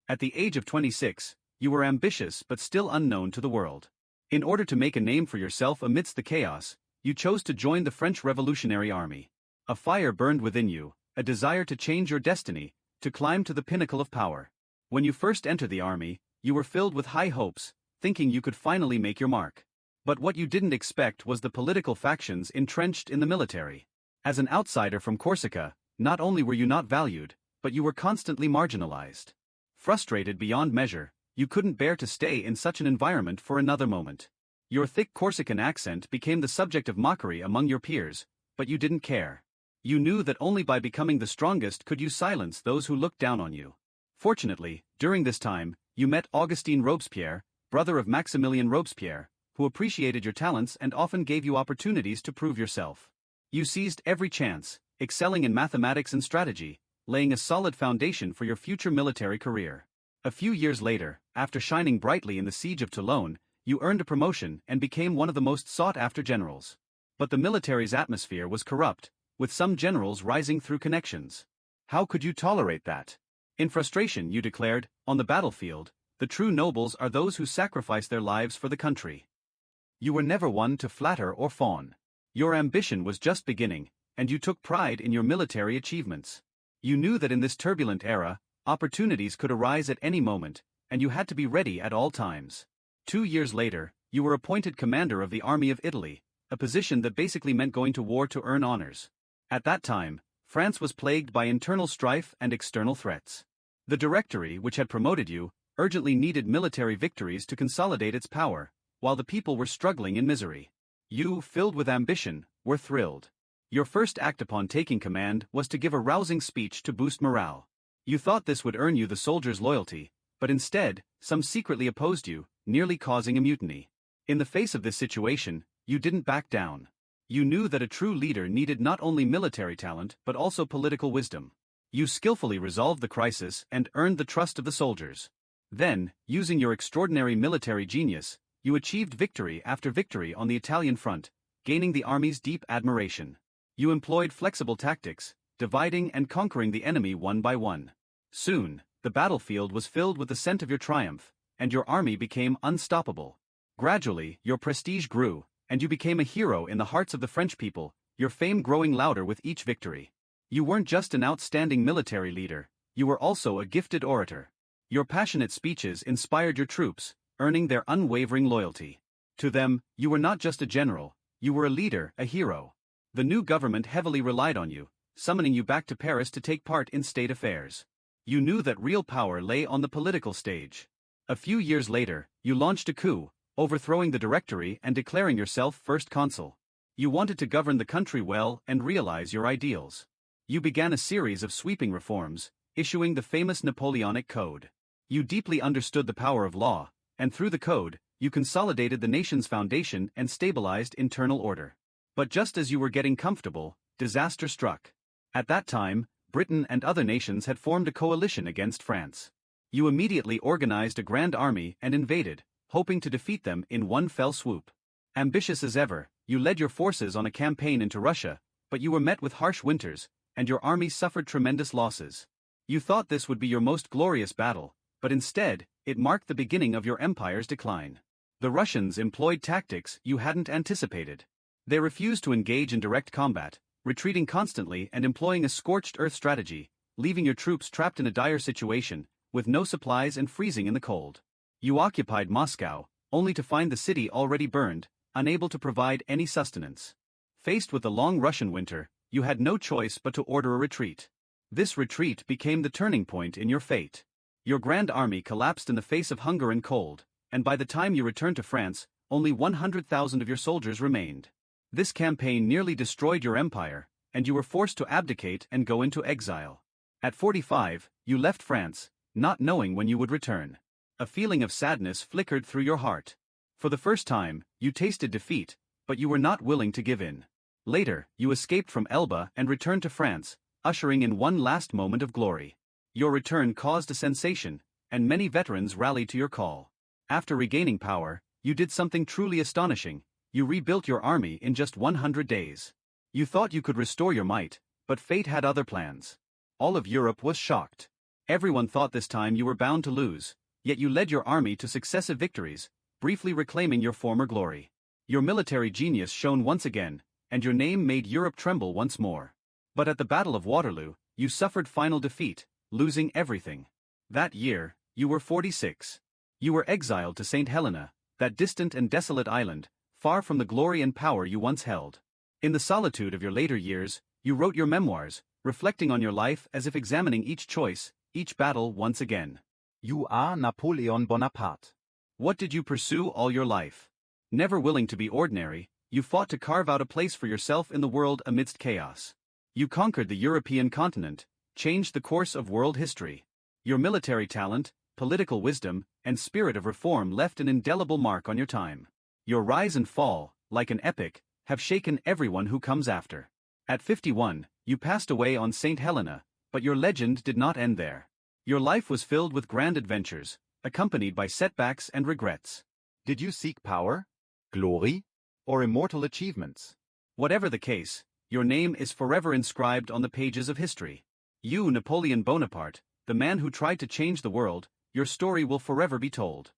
At the age of 26, you were ambitious but still unknown to the world. In order to make a name for yourself amidst the chaos, you chose to join the French Revolutionary Army. A fire burned within you, a desire to change your destiny, to climb to the pinnacle of power. When you first entered the army, you were filled with high hopes, thinking you could finally make your mark. But what you didn't expect was the political factions entrenched in the military. As an outsider from Corsica, not only were you not valued, but you were constantly marginalized. Frustrated beyond measure, you couldn't bear to stay in such an environment for another moment. Your thick Corsican accent became the subject of mockery among your peers, but you didn't care. You knew that only by becoming the strongest could you silence those who looked down on you. Fortunately, during this time, you met Augustin Robespierre, brother of Maximilien Robespierre, who appreciated your talents and often gave you opportunities to prove yourself. You seized every chance, excelling in mathematics and strategy, laying a solid foundation for your future military career. A few years later, after shining brightly in the siege of Toulon, you earned a promotion and became one of the most sought-after generals. But the military's atmosphere was corrupt, with some generals rising through connections. How could you tolerate that? In frustration, you declared, on the battlefield, the true nobles are those who sacrifice their lives for the country. You were never one to flatter or fawn. Your ambition was just beginning, and you took pride in your military achievements. You knew that in this turbulent era, opportunities could arise at any moment, and you had to be ready at all times. 2 years later, you were appointed commander of the Army of Italy, a position that basically meant going to war to earn honors. At that time, France was plagued by internal strife and external threats. The Directory, which had promoted you, urgently needed military victories to consolidate its power, while the people were struggling in misery. You, filled with ambition, were thrilled. Your first act upon taking command was to give a rousing speech to boost morale. You thought this would earn you the soldiers' loyalty, but instead, some secretly opposed you, nearly causing a mutiny. In the face of this situation, you didn't back down. You knew that a true leader needed not only military talent but also political wisdom. You skillfully resolved the crisis and earned the trust of the soldiers. Then, using your extraordinary military genius, you achieved victory after victory on the Italian front, gaining the army's deep admiration. You employed flexible tactics, dividing and conquering the enemy one by one. Soon, the battlefield was filled with the scent of your triumph, and your army became unstoppable. Gradually, your prestige grew, and you became a hero in the hearts of the French people, your fame growing louder with each victory. You weren't just an outstanding military leader, you were also a gifted orator. Your passionate speeches inspired your troops, earning their unwavering loyalty. To them, you were not just a general, you were a leader, a hero. The new government heavily relied on you, summoning you back to Paris to take part in state affairs. You knew that real power lay on the political stage. A few years later, you launched a coup, overthrowing the Directory and declaring yourself first consul. You wanted to govern the country well and realize your ideals. You began a series of sweeping reforms, issuing the famous Napoleonic Code. You deeply understood the power of law, and through the code, you consolidated the nation's foundation and stabilized internal order. But just as you were getting comfortable, disaster struck. At that time, Britain and other nations had formed a coalition against France. You immediately organized a grand army and invaded, hoping to defeat them in one fell swoop. Ambitious as ever, you led your forces on a campaign into Russia, but you were met with harsh winters, and your army suffered tremendous losses. You thought this would be your most glorious battle, but instead, it marked the beginning of your empire's decline. The Russians employed tactics you hadn't anticipated. They refused to engage in direct combat, retreating constantly and employing a scorched earth strategy, leaving your troops trapped in a dire situation, with no supplies and freezing in the cold. You occupied Moscow, only to find the city already burned, unable to provide any sustenance. Faced with the long Russian winter, you had no choice but to order a retreat. This retreat became the turning point in your fate. Your grand army collapsed in the face of hunger and cold, and by the time you returned to France, only 100,000 of your soldiers remained. This campaign nearly destroyed your empire, and you were forced to abdicate and go into exile. At 45, you left France, not knowing when you would return. A feeling of sadness flickered through your heart. For the first time, you tasted defeat, but you were not willing to give in. Later, you escaped from Elba and returned to France, ushering in one last moment of glory. Your return caused a sensation, and many veterans rallied to your call. After regaining power, you did something truly astonishing. You rebuilt your army in just 100 days. You thought you could restore your might, but fate had other plans. All of Europe was shocked. Everyone thought this time you were bound to lose, yet you led your army to successive victories, briefly reclaiming your former glory. Your military genius shone once again, and your name made Europe tremble once more. But at the Battle of Waterloo, you suffered final defeat, losing everything. That year, you were 46. You were exiled to Saint Helena, that distant and desolate island, far from the glory and power you once held. In the solitude of your later years, you wrote your memoirs, reflecting on your life as if examining each choice, each battle once again. You are Napoleon Bonaparte. What did you pursue all your life? Never willing to be ordinary, you fought to carve out a place for yourself in the world amidst chaos. You conquered the European continent, changed the course of world history. Your military talent, political wisdom, and spirit of reform left an indelible mark on your time. Your rise and fall, like an epic, have shaken everyone who comes after. At 51, you passed away on Saint Helena, but your legend did not end there. Your life was filled with grand adventures, accompanied by setbacks and regrets. Did you seek power, glory, or immortal achievements? Whatever the case, your name is forever inscribed on the pages of history. You, Napoleon Bonaparte, the man who tried to change the world, your story will forever be told.